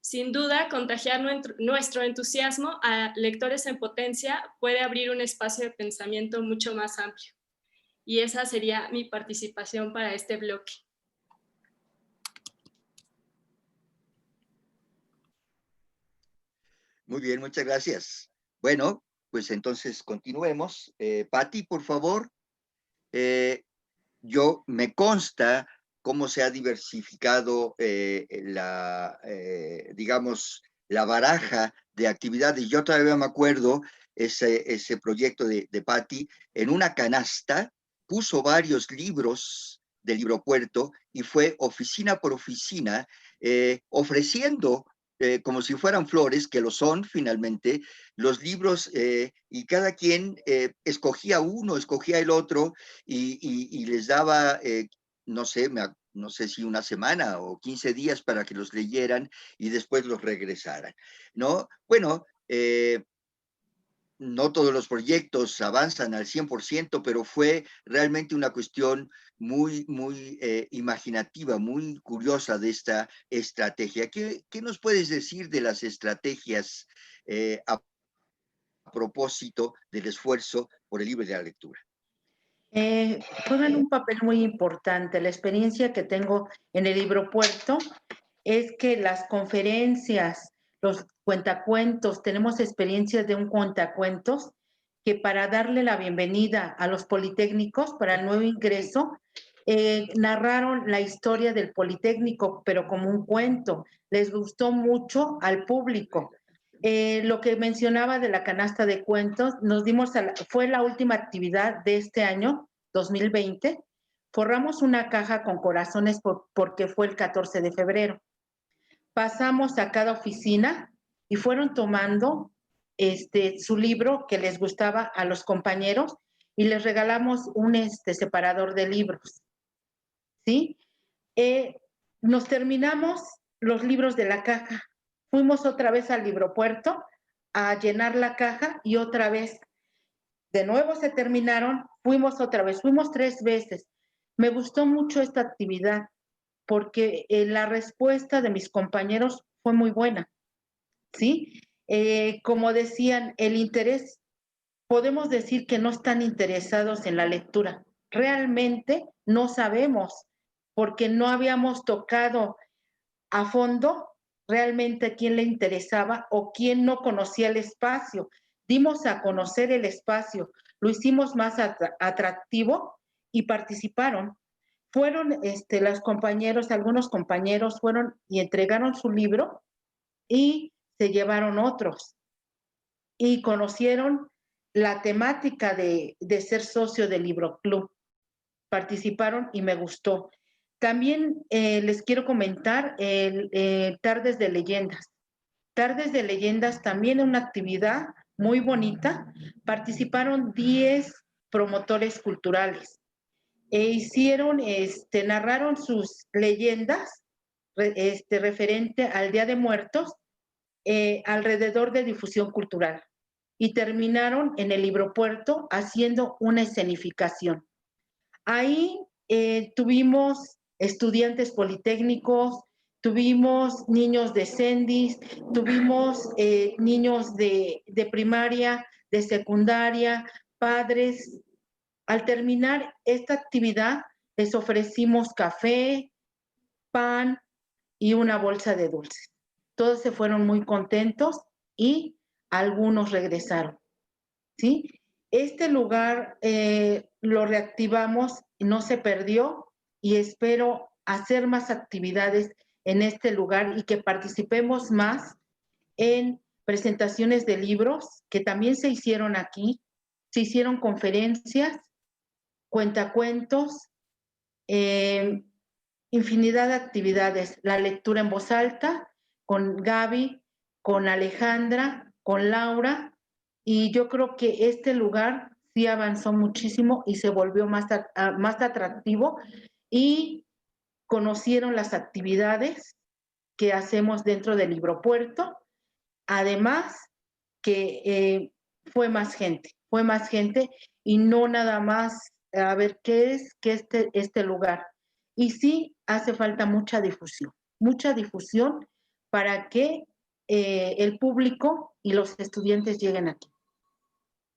Sin duda, contagiar nuestro entusiasmo a lectores en potencia puede abrir un espacio de pensamiento mucho más amplio. Y esa sería mi participación para este bloque. Muy bien, muchas gracias. Bueno, pues entonces continuemos. Patti, por favor. Yo me consta cómo se ha diversificado digamos, la baraja de actividades. Yo todavía me acuerdo ese proyecto de Patti en una canasta, puso varios libros del Libropuerto y fue oficina por oficina ofreciendo como si fueran flores, que lo son finalmente, los libros y cada quien escogía uno, escogía el otro y les daba, no sé, no sé si una semana o 15 días para que los leyeran y después los regresaran, ¿no? Bueno, no todos los proyectos avanzan al 100%, pero fue realmente una cuestión muy imaginativa, muy curiosa de esta estrategia. ¿Qué nos puedes decir de las estrategias a propósito del esfuerzo por el libre de la lectura? Juegan un papel muy importante. La experiencia que tengo en el Libro Puerto es que las conferencias, los cuentacuentos, tenemos experiencias de un cuentacuentos que para darle la bienvenida a los politécnicos para el nuevo ingreso, narraron la historia del Politécnico, pero como un cuento. Les gustó mucho al público. Lo que mencionaba de la canasta de cuentos, fue la última actividad de este año, 2020. Forramos una caja con corazones porque fue el 14 de febrero. Pasamos a cada oficina y fueron tomando su libro que les gustaba a los compañeros y les regalamos un separador de libros. ¿Sí? Nos terminamos los libros de la caja. Fuimos otra vez al Libropuerto a llenar la caja y otra vez. De nuevo se terminaron, fuimos otra vez, fuimos 3 veces. Me gustó mucho esta actividad porque la respuesta de mis compañeros fue muy buena, ¿sí? Como decían, el interés, podemos decir que no están interesados en la lectura. Realmente no sabemos, porque no habíamos tocado a fondo realmente a quién le interesaba o quién no conocía el espacio. Dimos a conocer el espacio, lo hicimos más atractivo y participaron. Fueron los compañeros, algunos compañeros fueron y entregaron su libro y se llevaron otros y conocieron la temática de ser socio del Libro Club. Participaron y me gustó. También les quiero comentar Tardes de Leyendas. Tardes de Leyendas también es una actividad muy bonita. Participaron 10 promotores culturales. Narraron sus leyendas referente al Día de Muertos alrededor de difusión cultural. Y terminaron en el Libropuerto haciendo una escenificación. Ahí tuvimos estudiantes politécnicos, tuvimos niños de Cendis, tuvimos niños de primaria, de secundaria, padres. Al terminar esta actividad, les ofrecimos café, pan y una bolsa de dulces. Todos se fueron muy contentos y algunos regresaron, ¿sí? Este lugar lo reactivamos, no se perdió y espero hacer más actividades en este lugar y que participemos más en presentaciones de libros que también se hicieron aquí, se hicieron conferencias, cuentacuentos, infinidad de actividades, la lectura en voz alta con Gaby, con Alejandra, con Laura, y yo creo que este lugar sí avanzó muchísimo y se volvió más atractivo y conocieron las actividades que hacemos dentro del Libropuerto, además que fue más gente y no nada más a ver qué es que este lugar. Y sí hace falta mucha difusión para que el público y los estudiantes lleguen aquí.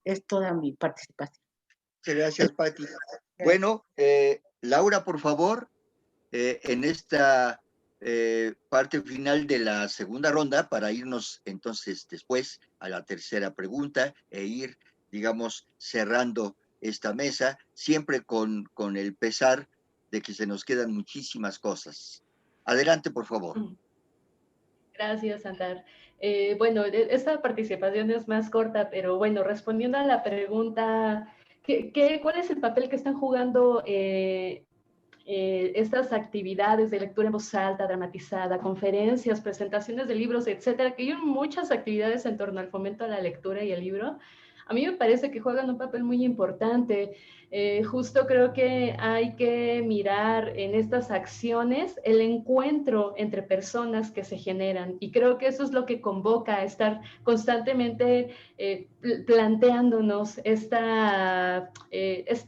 Es toda mi participación. Muchas gracias, Pati. Bueno, Laura, por favor, en esta parte final de la segunda ronda, para irnos entonces después a la tercera pregunta e ir, digamos, cerrando esta mesa, siempre con el pesar de que se nos quedan muchísimas cosas. Adelante, por favor. Gracias, Sandar. Bueno, esta participación es más corta, pero bueno, respondiendo a la pregunta, ¿cuál es el papel que están jugando estas actividades de lectura en voz alta, dramatizada, conferencias, presentaciones de libros, etcétera, que hay muchas actividades en torno al fomento a la lectura y el libro? A mí me parece que juegan un papel muy importante. Justo creo que hay que mirar en estas acciones el encuentro entre personas que se generan, y creo que eso es lo que convoca a estar constantemente planteándonos este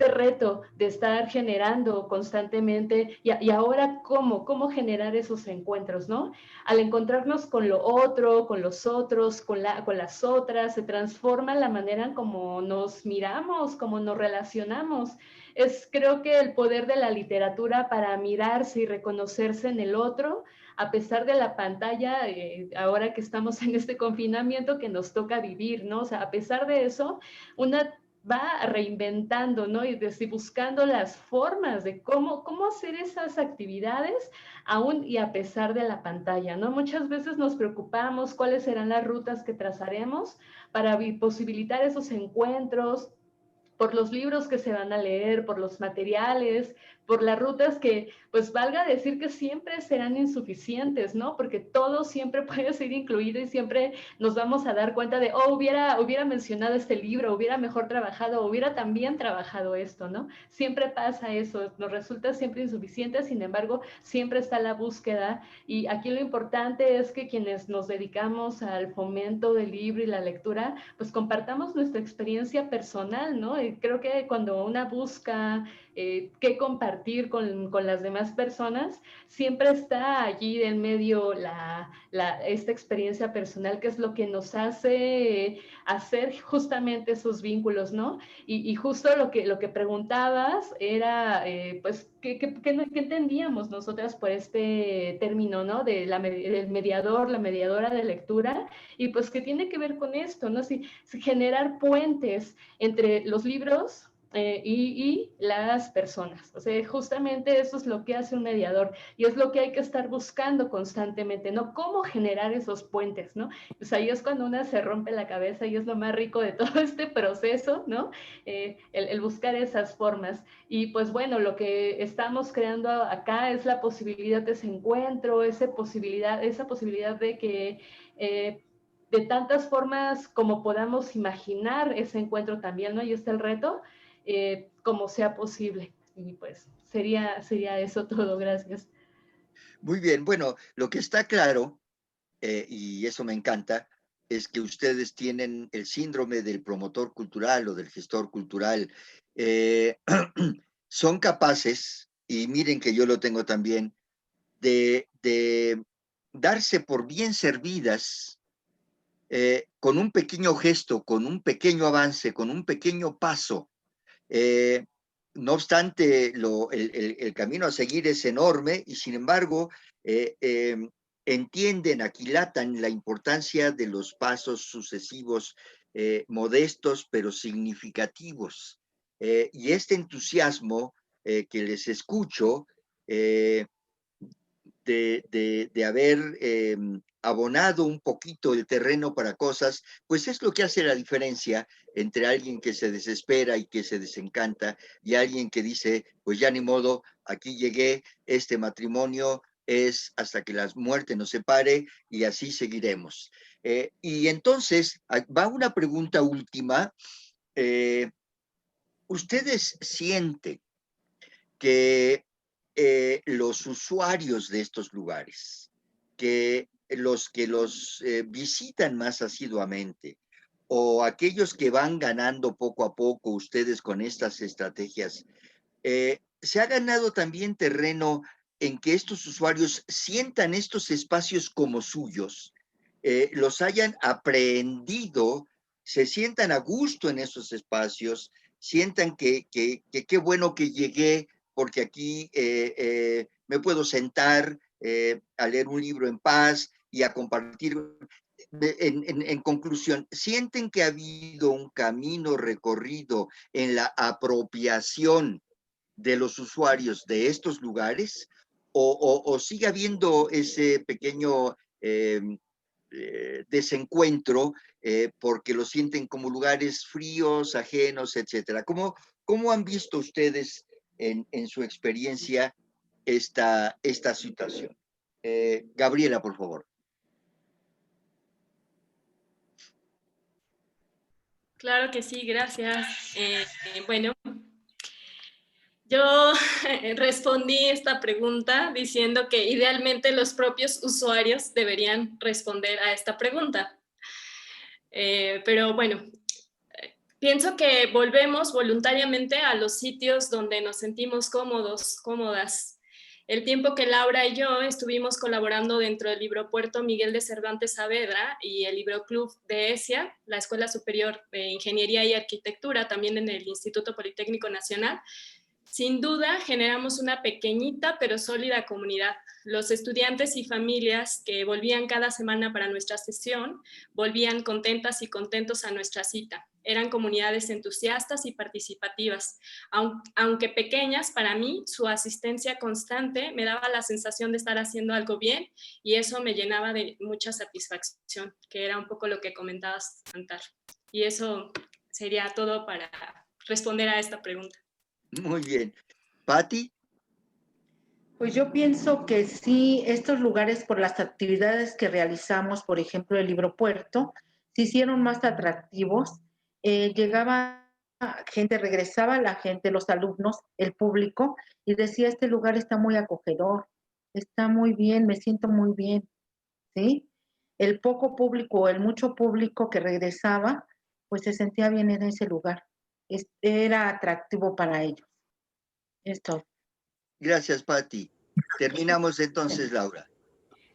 reto de estar generando constantemente, y ahora cómo generar esos encuentros, ¿no? Al encontrarnos con lo otro, con los otros, con las otras, se transforma la manera en cómo nos miramos, cómo nos relacionamos. Es, creo que, el poder de la literatura para mirarse y reconocerse en el otro, a pesar de la pantalla, ahora que estamos en este confinamiento que nos toca vivir, ¿no? O sea, a pesar de eso, una va reinventando, ¿no? Y buscando las formas de cómo hacer esas actividades aún y a pesar de la pantalla, ¿no? Muchas veces nos preocupamos cuáles serán las rutas que trazaremos para posibilitar esos encuentros, por los libros que se van a leer, por los materiales, por las rutas que, pues valga decir que siempre serán insuficientes, ¿no? Porque todo siempre puede ser incluido y siempre nos vamos a dar cuenta de, oh, hubiera mencionado este libro, hubiera mejor trabajado, hubiera también trabajado esto, ¿no? Siempre pasa eso, nos resulta siempre insuficiente, sin embargo, siempre está la búsqueda, y aquí lo importante es que quienes nos dedicamos al fomento del libro y la lectura, pues compartamos nuestra experiencia personal, ¿no? Y creo que cuando una busca qué compartir con las demás personas, siempre está allí en medio esta experiencia personal, que es lo que nos hace hacer justamente esos vínculos, ¿no? Y justo lo que preguntabas era, pues, ¿qué entendíamos nosotras por este término, ¿no? Del mediador, la mediadora de lectura, y pues que tiene que ver con esto, ¿no? Si generar puentes entre los libros y las personas. O sea, justamente eso es lo que hace un mediador, y es lo que hay que estar buscando constantemente, ¿no? Cómo generar esos puentes, ¿no? Pues ahí es cuando una se rompe la cabeza, y es lo más rico de todo este proceso, ¿no? El buscar esas formas. Y pues bueno, lo que estamos creando acá es la posibilidad de ese encuentro, esa posibilidad de que de tantas formas como podamos imaginar ese encuentro también, ¿no? Y está el reto, como sea posible. Y pues sería eso todo. Gracias. Muy bien, bueno, lo que está claro, y eso me encanta, es que ustedes tienen el síndrome del promotor cultural o del gestor cultural. Eh, son capaces, y miren que yo lo tengo también, de darse por bien servidas con un pequeño gesto, con un pequeño avance, con un pequeño paso. Eh, no obstante, el camino a seguir es enorme, y sin embargo, entienden, aquilatan la importancia de los pasos sucesivos, modestos pero significativos. Y este entusiasmo que les escucho, de haber abonado un poquito el terreno para cosas, pues es lo que hace la diferencia entre alguien que se desespera y que se desencanta, y alguien que dice, pues ya ni modo, aquí llegué, este matrimonio es hasta que la muerte nos separe y así seguiremos. Y entonces va una pregunta última. Eh, ¿Ustedes sienten que los usuarios de estos lugares, que los visitan más asiduamente, o aquellos que van ganando poco a poco ustedes con estas estrategias, se ha ganado también terreno en que estos usuarios sientan estos espacios como suyos, los hayan aprehendido, se sientan a gusto en esos espacios, sientan que qué bueno que llegué, porque aquí me puedo sentar a leer un libro en paz y a compartir. En conclusión, ¿sienten que ha habido un camino recorrido en la apropiación de los usuarios de estos lugares, o sigue habiendo ese pequeño desencuentro porque lo sienten como lugares fríos, ajenos, etcétera? ¿Cómo han visto ustedes en su experiencia esta situación? Gabriela, por favor. Claro que sí, gracias. Bueno, Yo respondí esta pregunta diciendo que idealmente los propios usuarios deberían responder a esta pregunta. Pero bueno, pienso que volvemos voluntariamente a los sitios donde nos sentimos cómodos, cómodas. El tiempo que Laura y yo estuvimos colaborando dentro del Libropuerto Miguel de Cervantes Saavedra y el Libroclub de ESIA, la Escuela Superior de Ingeniería y Arquitectura, también en el Instituto Politécnico Nacional, sin duda generamos una pequeñita pero sólida comunidad. Los estudiantes y familias que volvían cada semana para nuestra sesión, volvían contentas y contentos a nuestra cita. Eran comunidades entusiastas y participativas. Aunque pequeñas, para mí, su asistencia constante me daba la sensación de estar haciendo algo bien y eso me llenaba de mucha satisfacción, que era un poco lo que comentabas, Antar. Y eso sería todo para responder a esta pregunta. Muy bien. Patti. Pues yo pienso que sí, estos lugares por las actividades que realizamos, por ejemplo, el Libropuerto, se hicieron más atractivos. Llegaba gente, regresaba la gente, los alumnos, el público, y decía, este lugar está muy acogedor, está muy bien, me siento muy bien, ¿sí? El poco público, el mucho público que regresaba, pues se sentía bien en ese lugar. Era atractivo para ellos. Esto. Gracias, Patti. Terminamos entonces, Laura.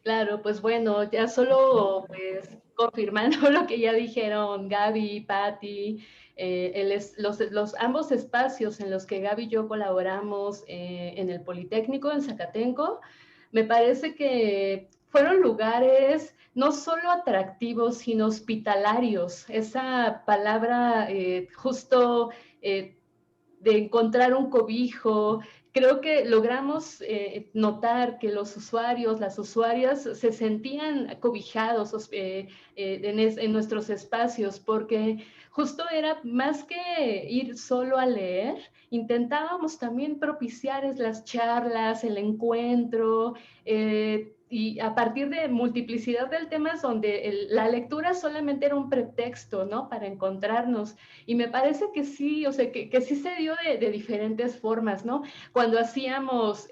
Claro, pues bueno, ya solo pues confirmando lo que ya dijeron Gaby, Patti, ambos espacios en los que Gaby y yo colaboramos en el Politécnico, en Zacatenco, me parece que fueron lugares no solo atractivos, sino hospitalarios. Esa palabra justo de encontrar un cobijo. Creo que logramos notar que los usuarios, las usuarias se sentían cobijados en nuestros espacios, porque justo era más que ir solo a leer, intentábamos también propiciar las charlas, el encuentro, y a partir de multiplicidad de temas donde la lectura solamente era un pretexto, ¿no?, para encontrarnos. Y me parece que sí, o sea, que sí se dio de diferentes formas, ¿no? Cuando hacíamos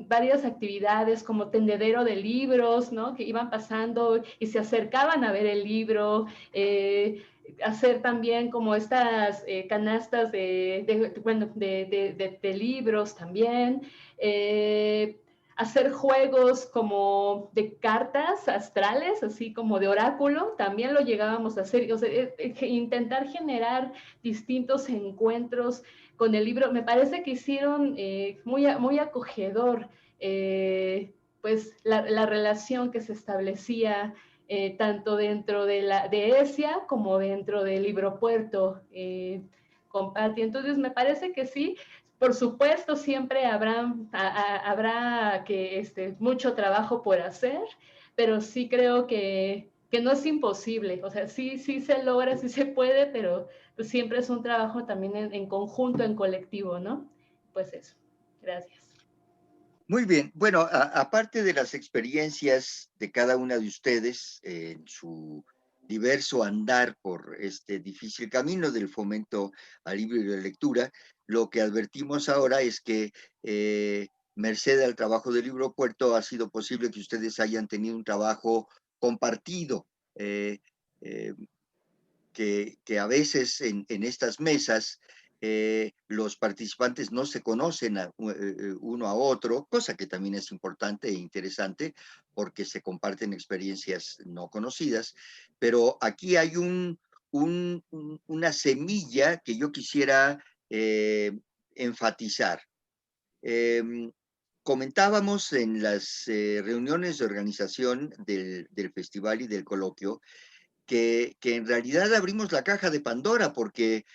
varias actividades como tendedero de libros, ¿no?, que iban pasando y se acercaban a ver el libro, hacer también como estas canastas de libros también, hacer juegos como de cartas astrales, así como de oráculo, también lo llegábamos a hacer, o sea, intentar generar distintos encuentros con el libro. Me parece que hicieron muy acogedor pues la relación que se establecía tanto dentro de ESIA como dentro del Libropuerto con Patti. Entonces me parece que sí. Por supuesto, siempre habrá que mucho trabajo por hacer, pero sí creo que no es imposible. O sea, sí se logra, sí se puede, pero pues siempre es un trabajo también en conjunto, en colectivo, ¿no? Pues eso. Gracias. Muy bien. Bueno, aparte de las experiencias de cada una de ustedes en su diverso andar por este difícil camino del fomento al libro y la lectura, lo que advertimos ahora es que merced al trabajo del Libropuerto ha sido posible que ustedes hayan tenido un trabajo compartido, que a veces en estas mesas los participantes no se conocen uno a otro, cosa que también es importante e interesante porque se comparten experiencias no conocidas, pero aquí hay una semilla que yo quisiera enfatizar. Comentábamos en las reuniones de organización del festival y del coloquio que en realidad abrimos la caja de Pandora porque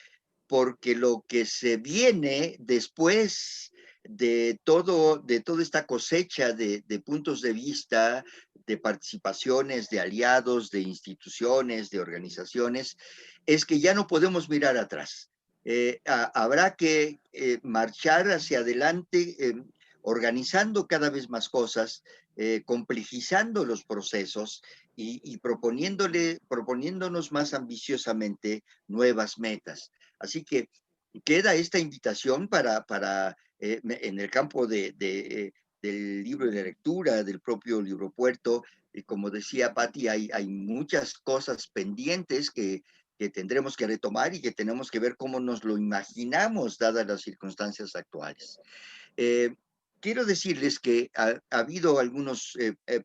lo que se viene después de toda esta cosecha de puntos de vista, de participaciones, de aliados, de instituciones, de organizaciones, es que ya no podemos mirar atrás. Habrá que marchar hacia adelante, organizando cada vez más cosas, complejizando los procesos y proponiéndonos más ambiciosamente nuevas metas. Así que queda esta invitación para en el campo del libro de lectura, del propio Libro Puerto. Y como decía Patti, hay muchas cosas pendientes que tendremos que retomar y que tenemos que ver cómo nos lo imaginamos dadas las circunstancias actuales. Quiero decirles que ha habido algunos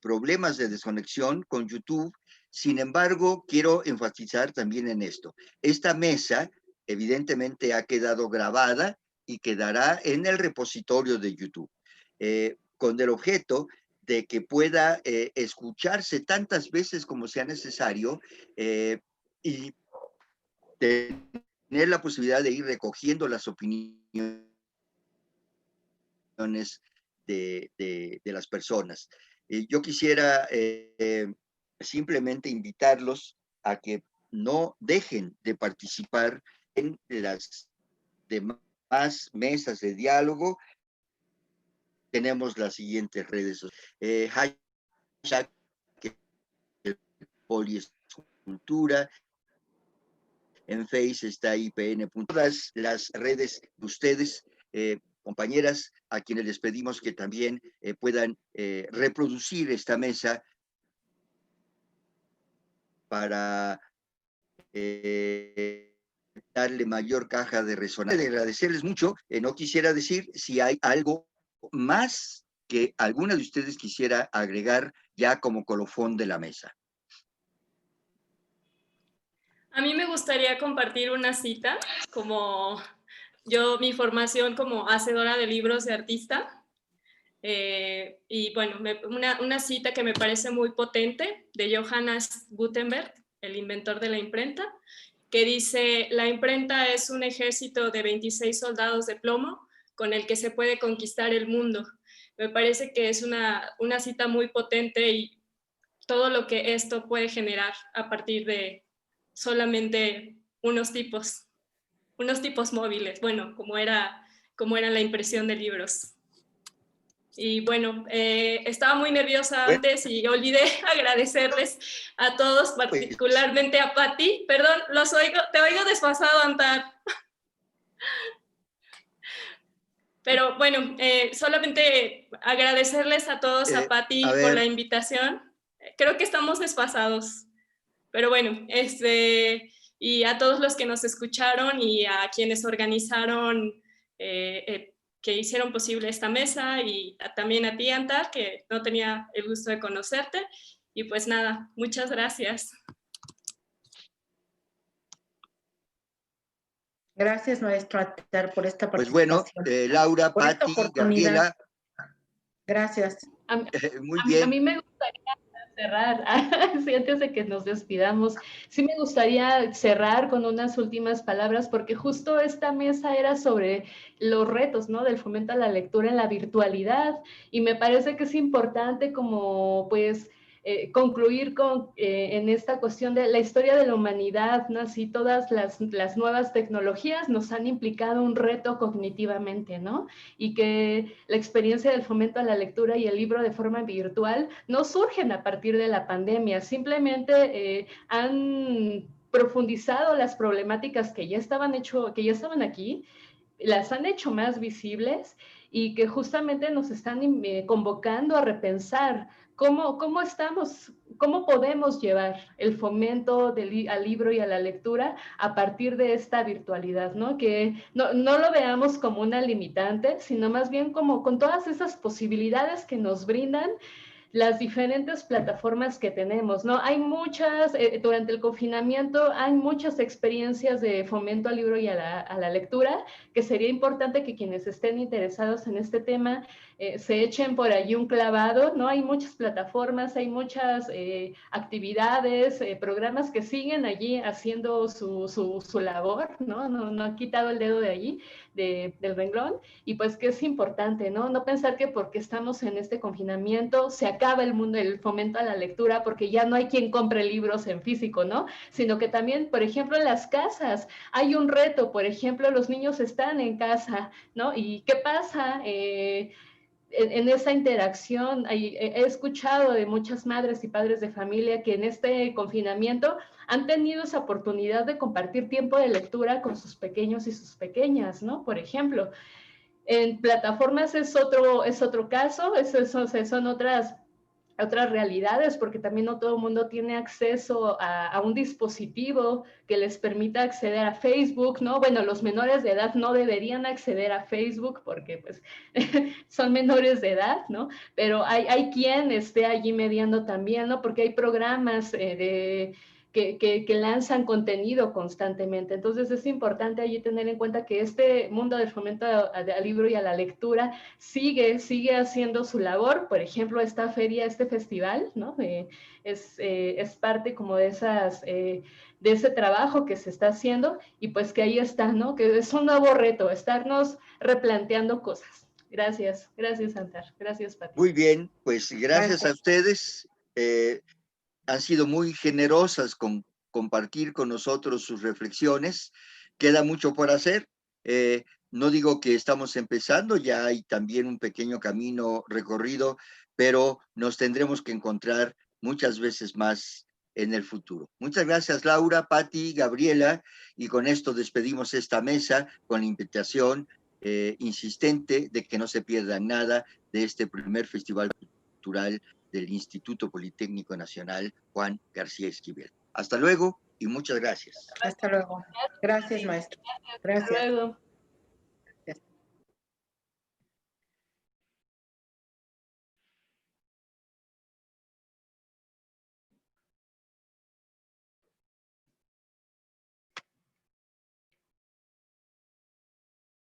problemas de desconexión con YouTube. Sin embargo, quiero enfatizar también en esto. Esta mesa evidentemente ha quedado grabada y quedará en el repositorio de YouTube, con el objeto de que pueda escucharse tantas veces como sea necesario, y tener la posibilidad de ir recogiendo las opiniones de las personas. Yo quisiera simplemente invitarlos a que no dejen de participar en las demás mesas de diálogo. Tenemos las siguientes redes sociales. Hashtag Poliescultura. En Face está IPN. Todas las redes de ustedes, compañeras, a quienes les pedimos que también puedan reproducir esta mesa para darle mayor caja de resonancia. Agradecerles mucho. No quisiera decir si hay algo más que alguna de ustedes quisiera agregar ya como colofón de la mesa. A mí me gustaría compartir una cita, como mi formación como hacedora de libros de artista, y bueno, una cita que me parece muy potente de Johannes Gutenberg, el inventor de la imprenta, que dice: la imprenta es un ejército de 26 soldados de plomo con el que se puede conquistar el mundo. Me parece que es una cita muy potente, y todo lo que esto puede generar a partir de solamente unos tipos móviles, bueno, como era la impresión de libros. Y bueno, estaba muy nerviosa antes y olvidé agradecerles a todos, particularmente a Patti. Perdón, te oigo desfasado, Antar. Pero bueno, solamente agradecerles a todos, a Patti por la invitación. Creo que estamos desfasados. Pero bueno, y a todos los que nos escucharon y a quienes organizaron, que hicieron posible esta mesa, y también a ti, Antar, que no tenía el gusto de conocerte. Y pues nada, muchas gracias. Gracias, maestro Antar, por esta Pues participación. bueno, Laura, Patti, Gabriela. Gracias. Muy bien. A mí me gustaría cerrar, sí, antes de que nos despidamos, sí me gustaría cerrar con unas últimas palabras, porque justo esta mesa era sobre los retos, ¿no?, del fomento a la lectura en la virtualidad, y me parece que es importante como, pues, concluir en esta cuestión de la historia de la humanidad, ¿no? Así todas las nuevas tecnologías nos han implicado un reto cognitivamente, ¿no? Y que la experiencia del fomento a la lectura y el libro de forma virtual no surgen a partir de la pandemia, simplemente han profundizado las problemáticas que ya estaban aquí, las han hecho más visibles, y que justamente nos están convocando a repensar cómo podemos llevar el fomento al libro y a la lectura a partir de esta virtualidad, ¿no? Que no lo veamos como una limitante, sino más bien como con todas esas posibilidades que nos brindan las diferentes plataformas que tenemos, ¿no? Hay muchas, durante el confinamiento, hay muchas experiencias de fomento al libro y a la lectura, que sería importante que quienes estén interesados en este tema se echen por allí un clavado, ¿no? Hay muchas plataformas, hay muchas actividades, programas que siguen allí haciendo su labor, ¿no? No han quitado el dedo de allí, del renglón, y pues que es importante, ¿no? No pensar que porque estamos en este confinamiento se acaba el mundo del fomento a la lectura, porque ya no hay quien compre libros en físico, ¿no? Sino que también, por ejemplo, en las casas hay un reto, por ejemplo, los niños están en casa, ¿no? ¿Y qué pasa? en esa interacción. He escuchado de muchas madres y padres de familia que en este confinamiento han tenido esa oportunidad de compartir tiempo de lectura con sus pequeños y sus pequeñas, ¿no? Por ejemplo, en plataformas es otro caso, son otras realidades, porque también no todo el mundo tiene acceso a un dispositivo que les permita acceder a Facebook, ¿no? Bueno, los menores de edad no deberían acceder a Facebook porque pues son menores de edad, ¿no? Pero hay quien esté allí mediando también, ¿no? Porque hay programas que lanzan contenido constantemente. Entonces es importante allí tener en cuenta que este mundo del fomento al libro y a la lectura sigue haciendo su labor. Por ejemplo, esta feria, este festival, ¿no? Es parte como de ese trabajo que se está haciendo, y pues que ahí está, ¿no? Que es un nuevo reto, estarnos replanteando cosas. Gracias, Antar. Gracias, Pati. Muy bien, pues gracias a ustedes. Han sido muy generosas con compartir con nosotros sus reflexiones. Queda mucho por hacer. No digo que estamos empezando, ya hay también un pequeño camino recorrido, pero nos tendremos que encontrar muchas veces más en el futuro. Muchas gracias, Laura, Pati, Gabriela, y con esto despedimos esta mesa con la invitación insistente de que no se pierdan nada de este primer Festival Cultural del Instituto Politécnico Nacional Juan García Esquivel. Hasta luego y muchas gracias. Hasta luego. Gracias, maestro. Gracias. Hasta luego.